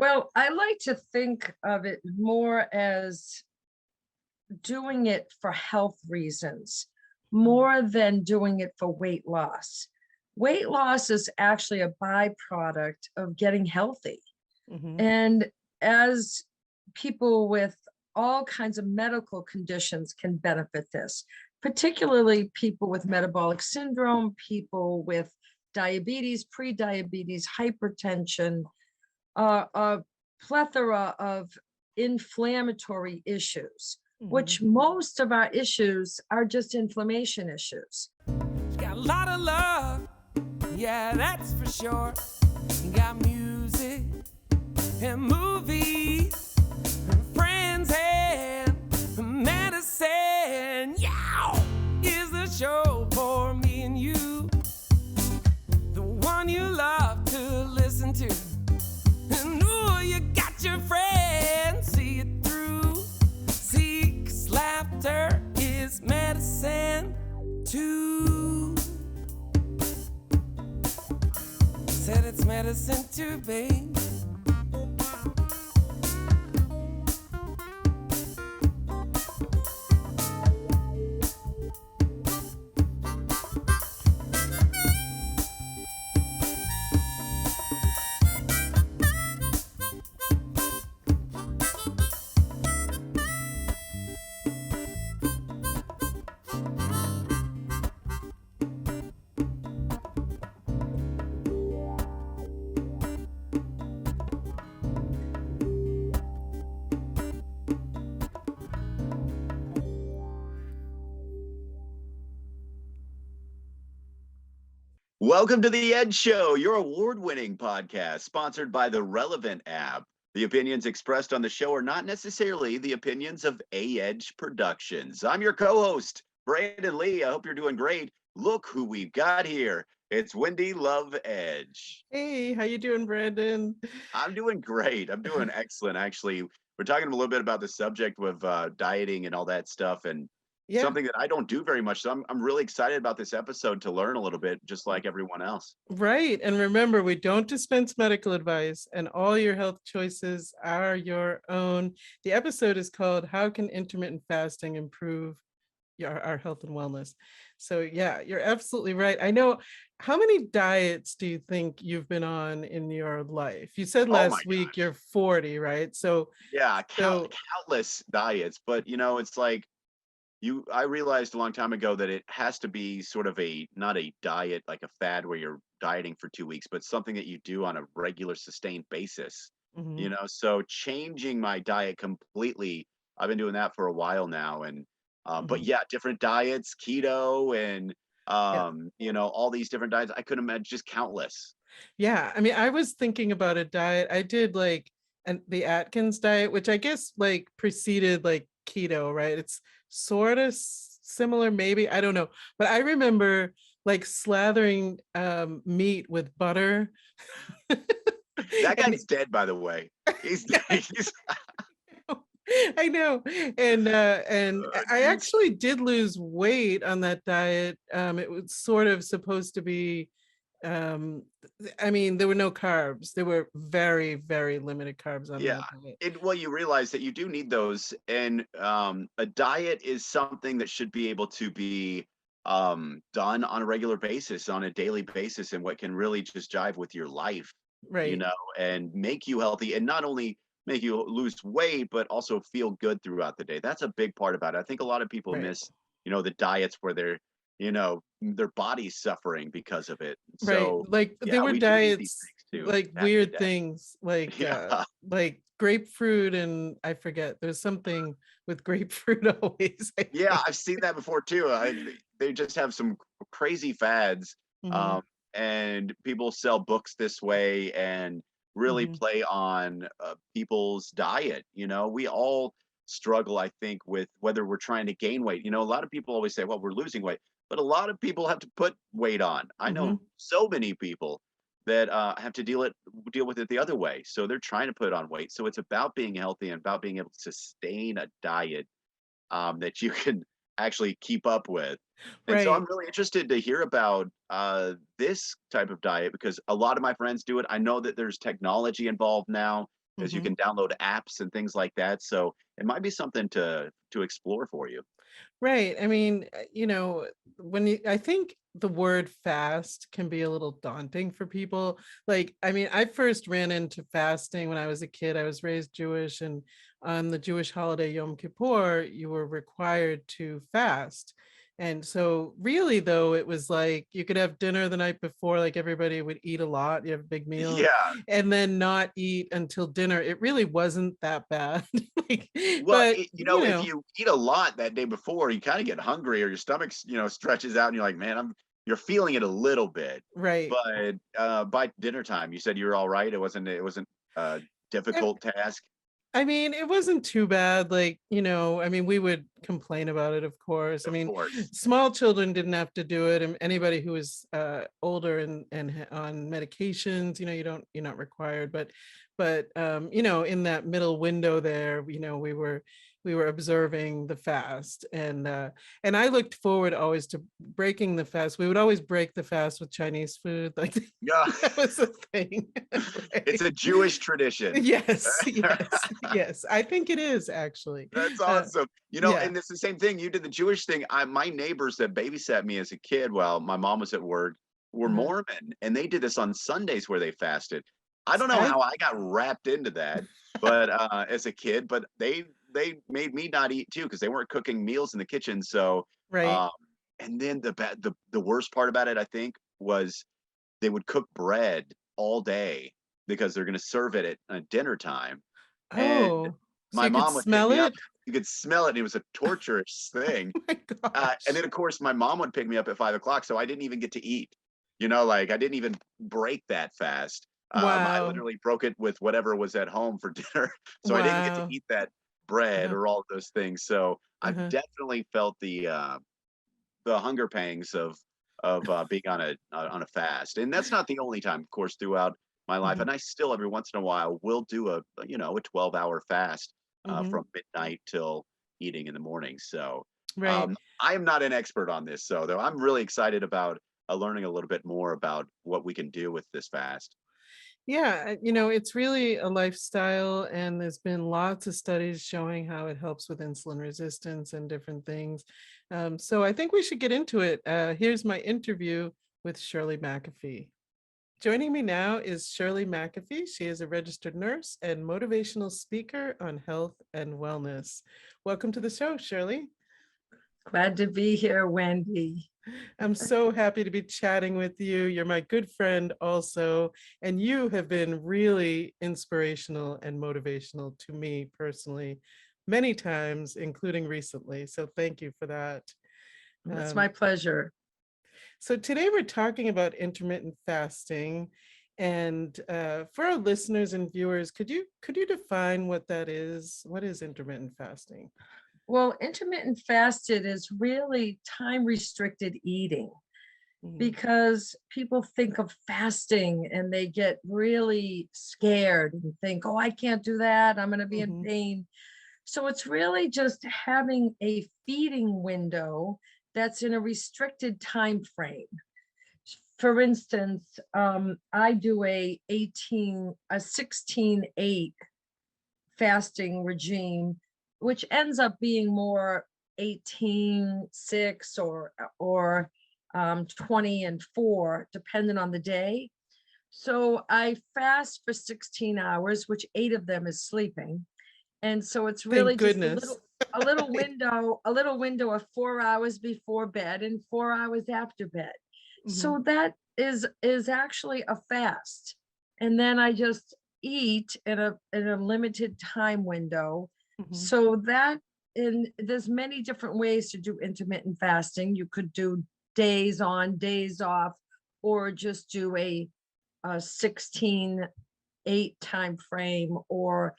Well, I like to think of it more as doing it for health reasons more than doing it for weight loss. Weight loss is actually a byproduct of getting healthy. Mm-hmm. And as people with all kinds of medical conditions can benefit this, particularly people with metabolic syndrome, people with diabetes, prediabetes, hypertension, a plethora of inflammatory issues, which most of our issues are just inflammation issues. Got a lot of love, yeah, that's for sure. Got music and movies, and friends and medicine. Yeah, is the show for me and you, the one you love to listen to. And ooh, you got your friends, see it through. See, 'cause laughter is medicine too. Said it's medicine too, babe. Welcome to The Edge Show, your award-winning podcast, sponsored by the Relevant app. The opinions expressed on the show are not necessarily the opinions of A-Edge Productions. I'm your co-host, Branden Lee. I hope you're doing great. Look who we've got here. It's Wendy Love Edge. Hey, how you doing, Branden? I'm doing great. I'm doing excellent, actually. We're talking a little bit about the subject of dieting and all that stuff, and something that I don't do very much. So I'm really excited about this episode to learn a little bit, just like everyone else. Right. And remember, we don't dispense medical advice, and all your health choices are your own. The episode is called How Can Intermittent Fasting Improve our health and wellness? So yeah, you're absolutely right. I know. How many diets do you think you've been on in your life? You said last week you're 40, right? So yeah, countless diets, but it's like, I realized a long time ago that it has to be sort of not a diet, like a fad where you're dieting for 2 weeks, but something that you do on a regular sustained basis, so changing my diet completely, I've been doing that for a while now. And, but yeah, different diets, keto and, all these different diets, I couldn't imagine, just countless. Yeah. I mean, I was thinking about a diet. I did the Atkins diet, which I guess preceded keto, right? It's sort of similar, maybe, I don't know, but I remember slathering meat with butter. That guy's dead, by the way. He's I know. And I actually did lose weight on that diet. It was sort of supposed to be, I mean, there were no carbs. There were very, very limited carbs on that diet. Well, you realize that you do need those. And a diet is something that should be able to be done on a regular basis, on a daily basis, and what can really just jive with your life, right? And make you healthy, and not only make you lose weight, but also feel good throughout the day. That's a big part about it. I think a lot of people miss, the diets where they're, their body's suffering because of it. So, there were diets, weird things, like grapefruit, and I forget, there's something with grapefruit always. I've seen that before too. They just have some crazy fads, and people sell books this way and really play on people's diet. We all struggle, I think, with whether we're trying to gain weight. A lot of people always say, well, we're losing weight, but a lot of people have to put weight on. I know so many people that have to deal with it the other way. So they're trying to put on weight. So it's about being healthy and about being able to sustain a diet that you can actually keep up with. And so I'm really interested to hear about this type of diet, because a lot of my friends do it. I know that there's technology involved now as you Mhm. can download apps and things like that. So it might be something to explore for you. Right. I mean, I think the word fast can be a little daunting for people. Like, I mean, I first ran into fasting when I was a kid. I was raised Jewish, and on the Jewish holiday Yom Kippur, you were required to fast. And so, really, though, it was like you could have dinner the night before, like everybody would eat a lot, you have a big meal, Yeah. and then not eat until dinner. It really wasn't that bad. like, Well, but, if you eat a lot that day before, you kind of get hungry, or your stomach, stretches out, and you're like, man, you're feeling it a little bit. right. But by dinner time, you said you were all right. It wasn't a difficult task. I mean, it wasn't too bad. Like, I mean, we would complain about it, of course. I Of mean, course. small children didn't have to do it. And anybody who was older and on medications, you're not required. But in that middle window there, we were observing the fast, and I looked forward always to breaking the fast. We would always break the fast with Chinese food. Like Yeah. that was a thing. It's Right? a Jewish tradition. Yes, yes, yes. I think it is actually. That's Uh, awesome. yeah. And it's the same thing. You did the Jewish thing. My neighbors that babysat me as a kid while my mom was at work were Uh-huh. Mormon, and they did this on Sundays where they fasted. I don't know I how I got wrapped into that, but as a kid, but they made me not eat too because they weren't cooking meals in the kitchen. So, right. um, and then the worst part about it, I think, was they would cook bread all day because they're going to serve it at dinner time. And Oh, so my you could mom would pick smell me up. it? You could smell it. And it was a torturous thing. Oh my And gosh. then, of course, my mom would pick me up at 5 o'clock. So I didn't even get to eat. Like I didn't even break that fast. I Wow. literally broke it with whatever was at home for dinner. So I didn't get to Wow. eat that bread Uh-huh. or all of those things. So I've Uh-huh. definitely felt the hunger pangs of being on a fast, and that's not the only time, of course, throughout my life. Mhm. And I still every once in a while will do a 12-hour fast Mhm. from midnight till eating in the morning. So Right. I am not an expert on this, so though I'm really excited about learning a little bit more about what we can do with this fast. Yeah, it's really a lifestyle, and there's been lots of studies showing how it helps with insulin resistance and different things. So I think we should get into it. Here's my interview with Shirley McAfee. Joining me now is Shirley McAfee. She is a registered nurse and motivational speaker on health and wellness. Welcome to the show, Shirley. Glad to be here, Wendy. I'm so happy to be chatting with you. You're my good friend also, and you have been really inspirational and motivational to me personally many times, including recently. So thank you for that. It's my Um, pleasure. so today we're talking about intermittent fasting. And for our listeners and viewers, could you define what that is? What is intermittent fasting? Well, intermittent fasted is really time restricted eating Mhm, because people think of fasting and they get really scared and think, oh, I can't do that. I'm going to be in mhm, pain. So it's really just having a feeding window that's in a restricted time frame. For instance, I do a 16-8 fasting regime, which ends up being more 18-6 or 20-4, depending on the day. So I fast for 16 hours, which 8 of them is sleeping. And so it's thank really just a goodness. little window of 4 hours before bed and 4 hours after bed. Mhm, So that is actually a fast. And then I just eat in a limited time window. mhm. So that and there's many different ways to do intermittent fasting. You could do days on, days off, or just do a 16-8 time frame, or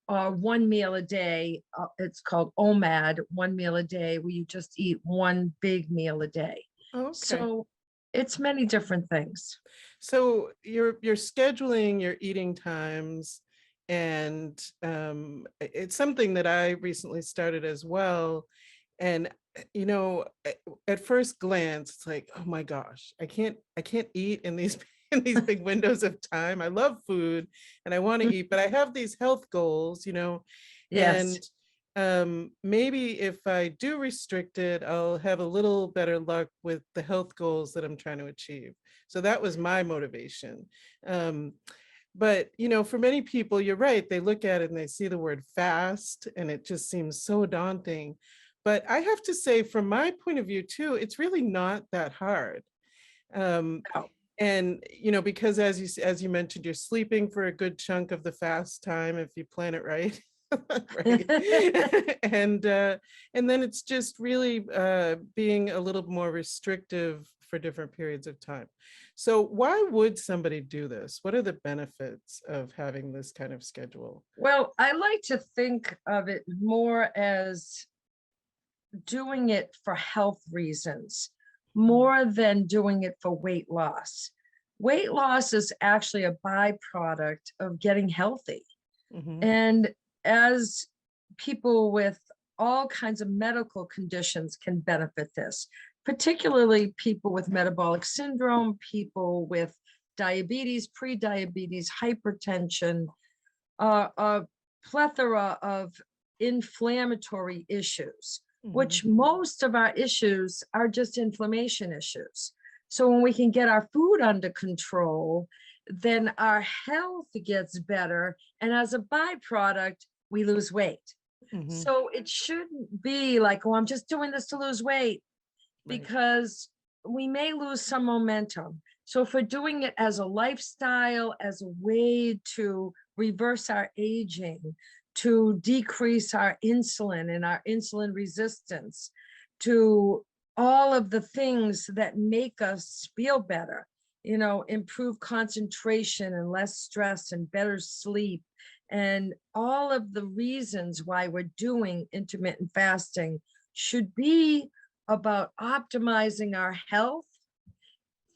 one meal a day. It's called OMAD, one meal a day, where you just eat one big meal a day. Okay. So it's many different things. So you're scheduling your eating times, and it's something that I recently started as well. And at first glance, it's like, oh my gosh, I can't eat in these in these big windows of time. I love food and I want to eat, but I have these health goals, Yes. and maybe if I do restrict it, I'll have a little better luck with the health goals that I'm trying to achieve. So that was my motivation. But for many people, you're right, they look at it and they see the word fast and it just seems so daunting. But I have to say, from my point of view too, it's really not that hard. No. And because as you mentioned, you're sleeping for a good chunk of the fast time if you plan it right. Right. And then it's just really being a little more restrictive for different periods of time. So why would somebody do this? What are the benefits of having this kind of schedule? Well, I like to think of it more as doing it for health reasons more than doing it for weight loss. Weight loss is actually a byproduct of getting healthy. Mhm. And as people with all kinds of medical conditions can benefit this, particularly people with metabolic syndrome, people with diabetes, pre-diabetes, hypertension, a plethora of inflammatory issues, which most of our issues are just inflammation issues. So when we can get our food under control, then our health gets better. And as a byproduct, we lose weight. Mhm. So it shouldn't be like, oh, I'm just doing this to lose weight, Right. because we may lose some momentum. So if we're doing it as a lifestyle, as a way to reverse our aging, to decrease our insulin and our insulin resistance, to all of the things that make us feel better, improve concentration and less stress and better sleep, and all of the reasons why we're doing intermittent fasting should be about optimizing our health,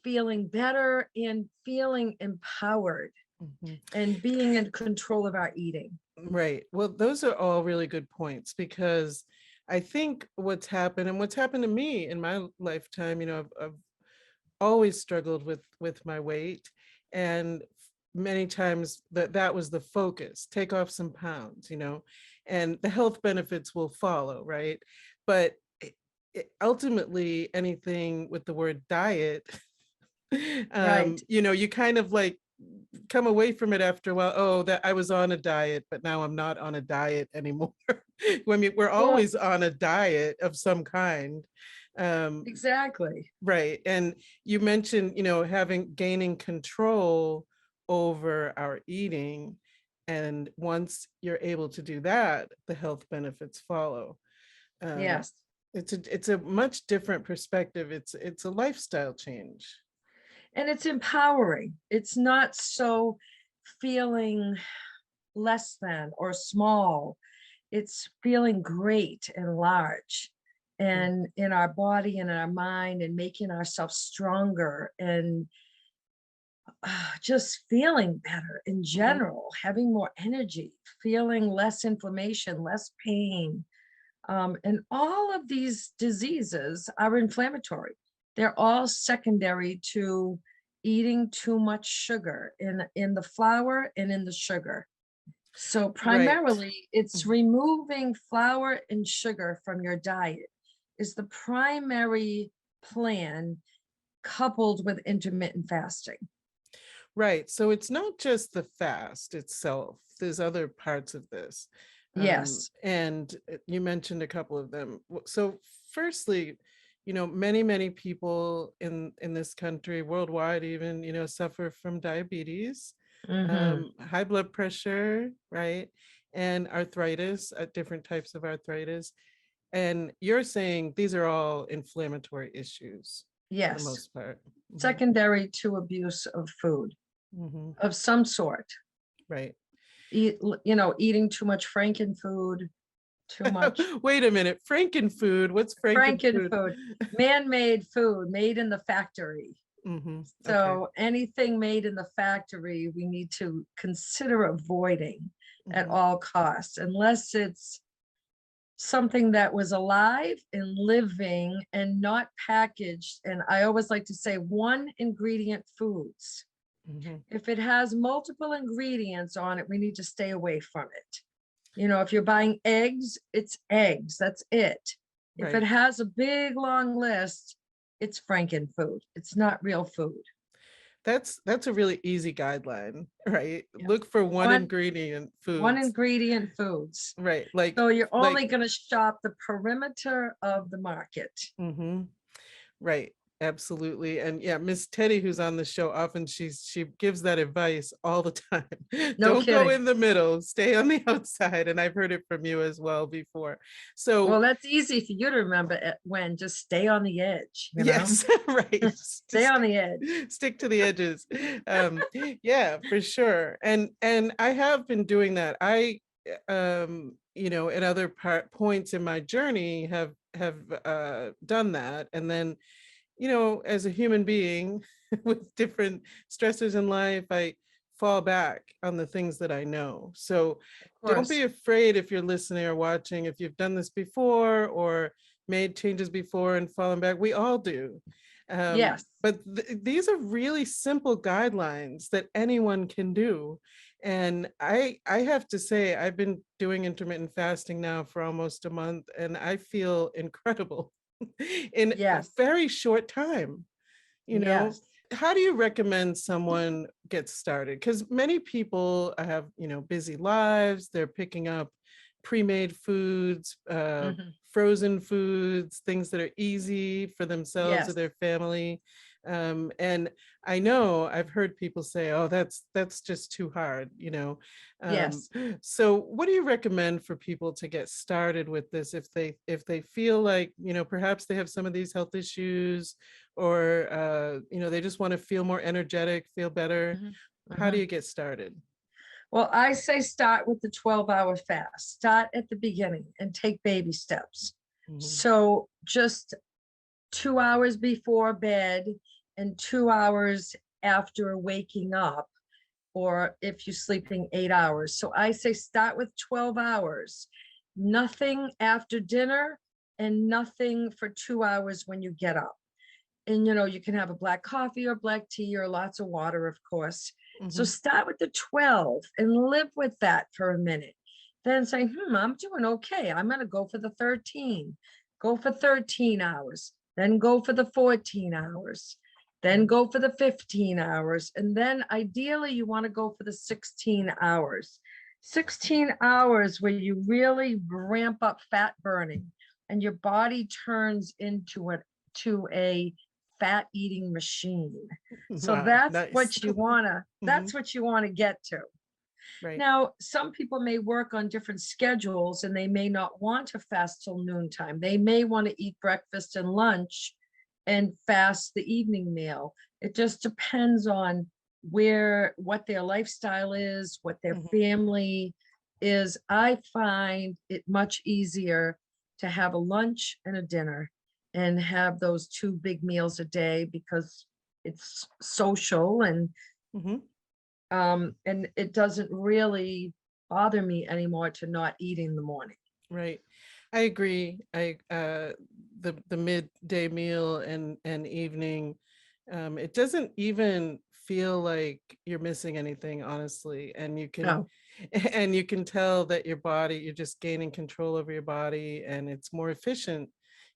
feeling better, and feeling empowered Mhm. and being in control of our eating. Right. Well, those are all really good points, because I think what's happened to me in my lifetime, I've always struggled with my weight, and many times that was the focus, take off some pounds, and the health benefits will follow, right? But ultimately anything with the word diet, Right. you kind of like come away from it after a while. Oh, that I was on a diet, but now I'm not on a diet anymore. I mean, we're Well, always on a diet of some kind. exactly. Right. And you mentioned, gaining control over our eating. And once you're able to do that, the health benefits follow. Um, Yes. it's a much different perspective. It's a lifestyle change. And it's empowering. It's not so feeling less than or small. It's feeling great and large, and in our body and in our mind, and making ourselves stronger, and just feeling better in general, having more energy, feeling less inflammation, less pain. And all of these diseases are inflammatory. They're all secondary to eating too much sugar in the flour and in the sugar. So primarily, it's removing flour and sugar from your diet is the primary plan, coupled with intermittent fasting. Right. So it's not just the fast itself. There's other parts of this. Yes. And you mentioned a couple of them. So firstly, many people in this country, worldwide even, suffer from diabetes, high blood pressure, right? And arthritis, different types of arthritis. And you're saying these are all inflammatory issues for the Yes. most part. Secondary to abuse of food of some sort. Right. Eating too much frankenfood, too much Wait a minute. Frankenfood. What's frankenfood? frankenfood, man-made food made in the factory. Okay. So anything made in the factory, we need to consider avoiding at all costs, unless it's something that was alive and living and not packaged. And I always like to say 1 ingredient foods. Mhm. If it has multiple ingredients on it, we need to stay away from it. You know, if you're buying eggs, it's eggs, that's it. If it Right. has a big, long list, it's Frankenfood. It's not real food. That's a really easy guideline, right? Yeah. Look for one One, ingredient one foods. ingredient foods. Right. Like So you're like only going to shop the perimeter of the market. mhm. Right. Absolutely. And yeah, Miss Teddy, who's on the show, often she gives that advice all the time. No Don't go kidding. in the middle, stay on the outside. And I've heard it from you as well before. So Well, that's easy for you to remember when just stay on the edge, you know? yes, right. Stay on the edge. Stick to the edges. Yeah, for sure. And I have been doing that. I you know, at other points in my journey have done that. And then, you know, as a human being with different stressors in life, I fall back on the things that I know. So Of don't be course. afraid, if you're listening or watching, if you've done this before or made changes before and fallen back. We all do. Yes. But these are really simple guidelines that anyone can do. And I have to say, I've been doing intermittent fasting now for almost a month, and I feel incredible in a Yes. very short time. You know, Yes. how do you recommend someone get started? Because many people have, you know, busy lives. They're picking up pre-made foods, Mhm. frozen foods, things that are easy for themselves or Yes. their family. And I know I've heard people say, "Oh, that's just too hard," you know. Um, Yes. so, what do you recommend for people to get started with this if they feel like, you know, perhaps they have some of these health issues, or you know, they just want to feel more energetic, feel better? Mhm. How do Mhm. you get started? Well, I say start with the 12-hour fast. Start at the beginning and take baby steps. Mhm. So just 2 hours before bed and 2 hours after waking up, or if you're sleeping 8 hours. So I say start with 12 hours, nothing after dinner and nothing for 2 hours when you get up. And you know, you can have a black coffee or black tea or lots of water, of course. So Mhm. start with the 12 and live with that for a minute. Then say, I'm doing okay. I'm going to go for the 13. Go for 13 hours. Then go for the 14 hours. Then go for the 15 hours. And then ideally, you want to go for the 16 hours. 16 hours where you really ramp up fat burning and your body turns into a fat eating machine. So Wow, that's nice. what you wanna, Mhm. get to. Right. Now, some people may work on different schedules and they may not want to fast till noontime. They may want to eat breakfast and lunch and fast the evening meal. It just depends on what their lifestyle is, what their Mhm. family is. I find it much easier to have a lunch and a dinner and have those two big meals a day because it's social Mhm. and it doesn't really bother me anymore to not eat in the morning. Right. I agree. The midday meal and evening, it doesn't even feel like you're missing anything, honestly. And you can No, and you can tell that your body, you're just gaining control over your body, and it's more efficient,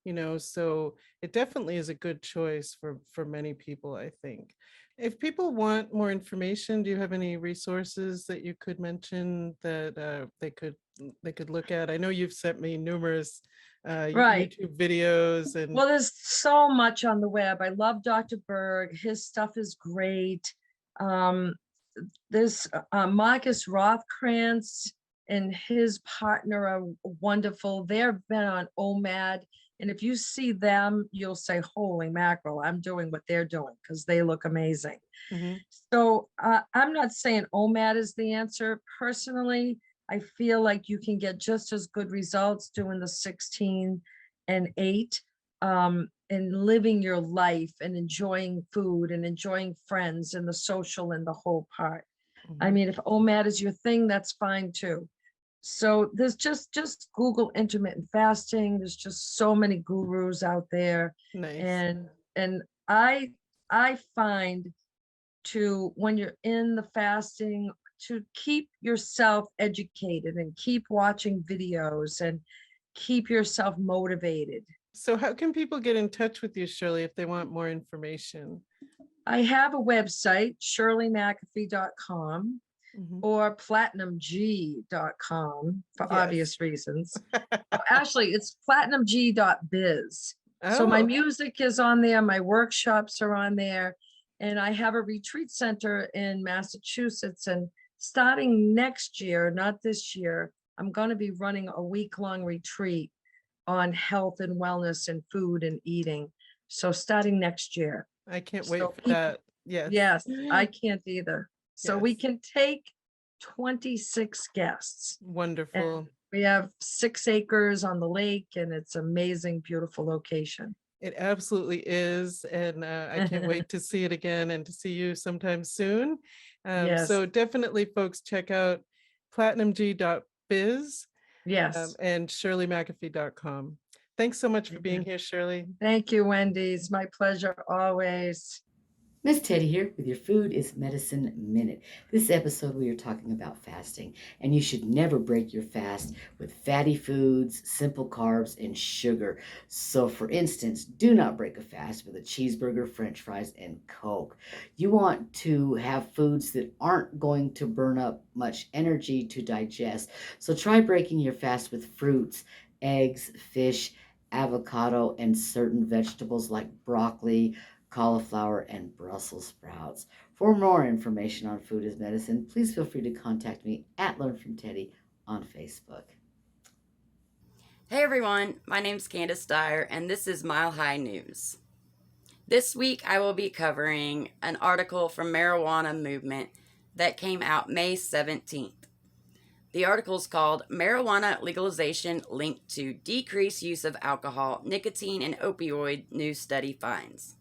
you know. So it definitely is a good choice for many people, I think. If people want more information, do you have any resources that you could mention that they could look at? I know you've sent me numerous right. YouTube videos and Well, there's so much on the web. I love Dr. Berg. His stuff is great. Um, there's Marcus Rothkrantz and his partner are wonderful. They've been on OMAD. And if you see them, you'll say, holy mackerel, I'm doing what they're doing because they look amazing. Mhm. So I'm not saying OMAD is the answer. Personally, I feel like you can get just as good results doing the 16 and 8 and living your life and enjoying food and enjoying friends and the social and the whole part. I Mhm. mean, if OMAD is your thing, that's fine too. So there's just Google intermittent fasting. There's just so many gurus out there. Nice. And and I find to, when you're in the fasting, to keep yourself educated and keep watching videos and keep yourself motivated. So how can people get in touch with you, Shirley, if they want more information? I have a website, shirleymcafee.com Mhm. or platinumg.com for Yes. obvious reasons. Actually, it's platinumg.biz. So my Oh, music is on there, my workshops are on there, and I have a retreat center in Massachusetts. And starting next year, not this year, I'm going to be running a week-long retreat on health and wellness and food and eating. So starting next year. I can't wait So for people- that. Yes. Yes, I can't either. So we Yes. can take 26 guests. Wonderful. We have 6 acres on the lake, and it's amazing, beautiful location. It absolutely is. And I can't wait to see it again and to see you sometime soon. Yes. So definitely, folks, check out platinumg.biz Yes. and shirleymcafee.com. Thanks so much for being here, Shirley. Thank you, Wendy. It's my pleasure always. Miss Teddy here with your Food is Medicine Minute. This episode we are talking about fasting, and you should never break your fast with fatty foods, simple carbs, and sugar. So for instance, do not break a fast with a cheeseburger, french fries, and Coke. You want to have foods that aren't going to burn up much energy to digest. So try breaking your fast with fruits, eggs, fish, avocado, and certain vegetables like broccoli, cauliflower, and Brussels sprouts. For more information on Food is Medicine, please feel free to contact me at Learn from Teddy on Facebook. Hey everyone, my name's Candis Dyer, and this is Mile High News. This week I will be covering an article from Marijuana Movement that came out May 17th. The article is called Marijuana Legalization Linked to Decreased Use of Alcohol, Nicotine, and Opioid New Study Finds.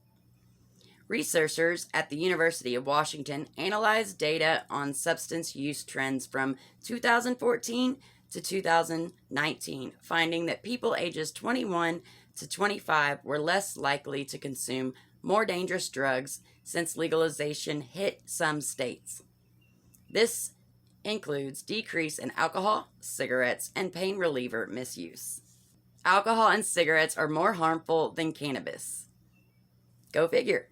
Researchers at the University of Washington analyzed data on substance use trends from 2014 to 2019, finding that people ages 21 to 25 were less likely to consume more dangerous drugs since legalization hit some states. This includes decrease in alcohol, cigarettes, and pain reliever misuse. Alcohol and cigarettes are more harmful than cannabis. Go figure.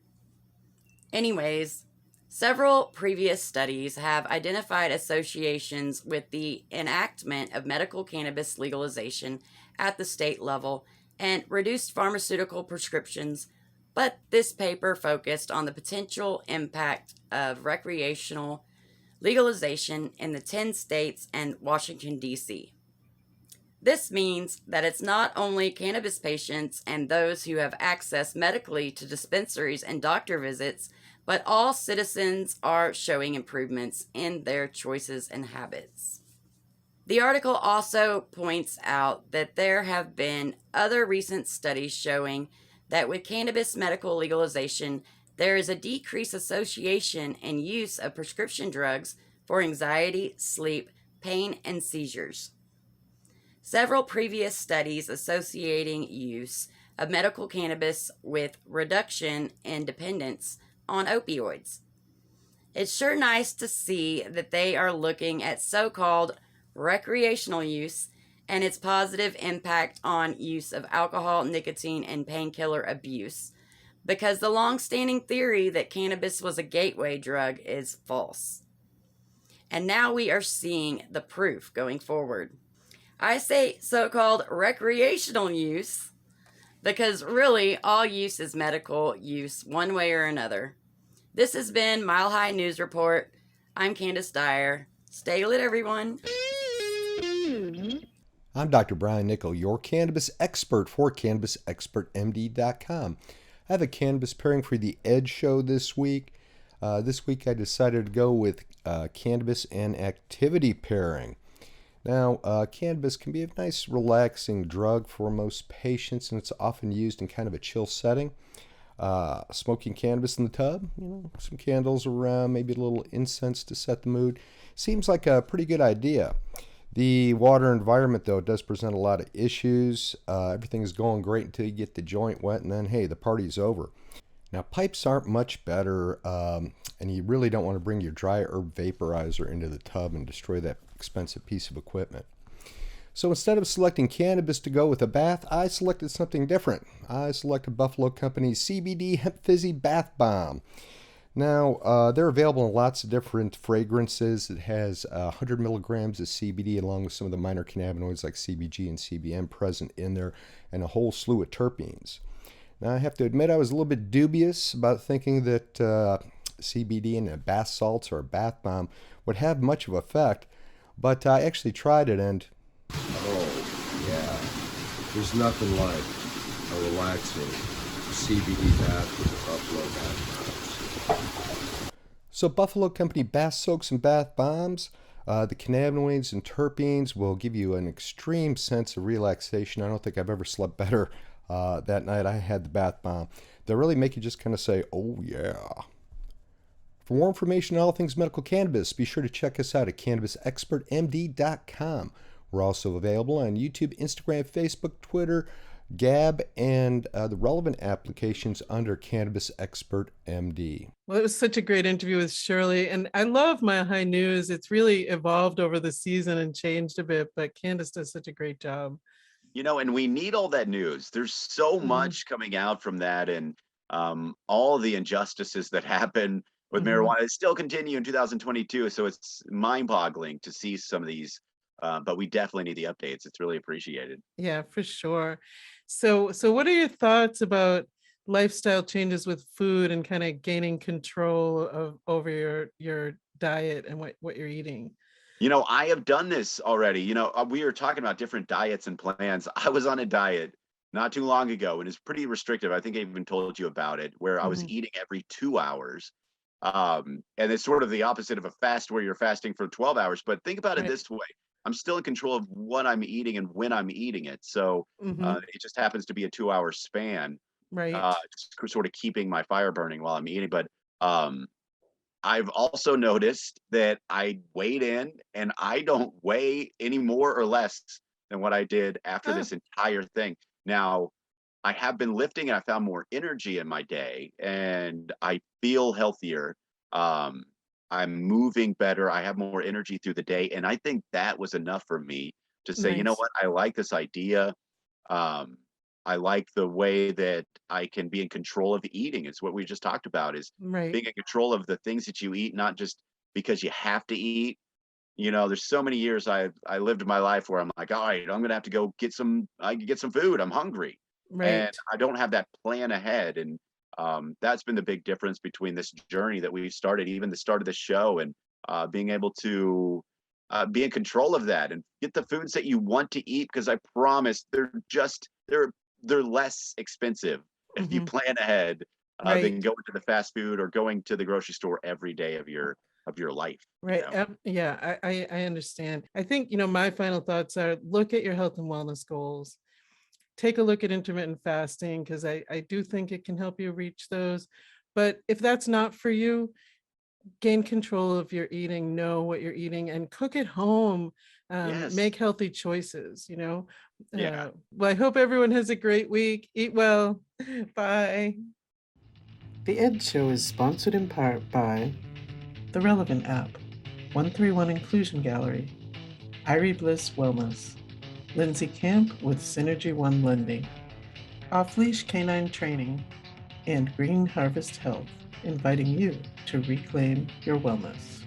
Anyways, several previous studies have identified associations with the enactment of medical cannabis legalization at the state level and reduced pharmaceutical prescriptions, but this paper focused on the potential impact of recreational legalization in the 10 states and Washington, D.C. This means that it's not only cannabis patients and those who have access medically to dispensaries and doctor visits, but all citizens are showing improvements in their choices and habits. The article also points out that there have been other recent studies showing that with cannabis medical legalization, there is a decreased association and use of prescription drugs for anxiety, sleep, pain, and seizures. Several previous studies associating use of medical cannabis with reduction in dependence on opioids. It's sure nice to see that they are looking at so-called recreational use and its positive impact on use of alcohol, nicotine, and painkiller abuse, because the long-standing theory that cannabis was a gateway drug is false. And now we are seeing the proof going forward. I say so-called recreational use because really all use is medical use one way or another. This has been Mile High News Report. I'm Candis Dyer. Stay lit, everyone. I'm Dr. Brian Nichol, your cannabis expert for CannabisExpertMD.com. I have a cannabis pairing for the Edge Show this week. This week I decided to go with cannabis and activity pairing. Now, cannabis can be a nice relaxing drug for most patients, and it's often used in kind of a chill setting. Smoking cannabis in the tub, some candles around, maybe a little incense to set the mood. Seems like a pretty good idea. The water environment, though, does present a lot of issues. Everything is going great until you get the joint wet, and then, hey, the party's over. Now, pipes aren't much better, and you really don't want to bring your dry herb vaporizer into the tub and destroy that expensive piece of equipment. So instead of selecting cannabis to go with a bath, I selected something different. I selected Buffalo Company's CBD Hemp Fizzy Bath Bomb. Now, they're available in lots of different fragrances. It has 100 milligrams of CBD along with some of the minor cannabinoids like CBG and CBN present in there, and a whole slew of terpenes. Now, I have to admit I was a little bit dubious about thinking that CBD in a bath salts or a bath bomb would have much of effect, but I actually tried it, and oh yeah, there's nothing like a relaxing CBD bath with the Buffalo bath bombs. So Buffalo Company bath soaks and bath bombs, the cannabinoids and terpenes will give you an extreme sense of relaxation. I don't think I've ever slept better that night I had the bath bomb. They'll really make you just kind of say, oh yeah. For more information on all things medical cannabis, be sure to check us out at CannabisExpertMD.com. We're also available on YouTube, Instagram, Facebook, Twitter, Gab, and the relevant applications under Cannabis Expert MD. Well, it was such a great interview with Shirley, and I love Mile High News. It's really evolved over the season and changed a bit, but Candis does such a great job. And we need all that news. There's so much coming out from that, and all the injustices that happen with marijuana still continue in 2022. So it's mind-boggling to see some of these, but we definitely need the updates. It's really appreciated. Yeah, for sure. So what are your thoughts about lifestyle changes with food and kind of gaining control over your diet and what you're eating? I have done this already. We were talking about different diets and plans. I was on a diet not too long ago, and it's pretty restrictive. I think I even told you about it, where I was eating every 2 hours. And it's sort of the opposite of a fast where you're fasting for 12 hours. But think about it this way. I'm still in control of what I'm eating and when I'm eating it. So it just happens to be a 2-hour span, just sort of keeping my fire burning while I'm eating. But I've also noticed that I weighed in, and I don't weigh any more or less than what I did after this entire thing. Now, I have been lifting, and I found more energy in my day, and I feel healthier. I'm moving better. I have more energy through the day. And I think that was enough for me to say, you know what, I like this idea. I like the way that I can be in control of eating. It's what we just talked about, is being in control of the things that you eat, not just because you have to eat. There's so many years I lived my life where I'm like, all right, I'm gonna have to go get some food. I'm hungry. And I don't have that plan ahead. And that's been the big difference between this journey that we started, even the start of the show, and being able to be in control of that and get the foods that you want to eat, because I promise they're less expensive if you plan ahead than going to the fast food or going to the grocery store every day of your life. Yeah, I understand. I think, my final thoughts are, look at your health and wellness goals. Take a look at intermittent fasting, because I do think it can help you reach those. But if that's not for you, gain control of your eating, know what you're eating, and cook at home. Make healthy choices, Well, I hope everyone has a great week. Eat well. Bye. The Ed Show is sponsored in part by the Relevant app, 131 Inclusion Gallery, Irie Bliss Wellness, Lindsay Camp with Synergy One Lending, Off Leash Canine Training, and Green Harvest Health, inviting you to reclaim your wellness.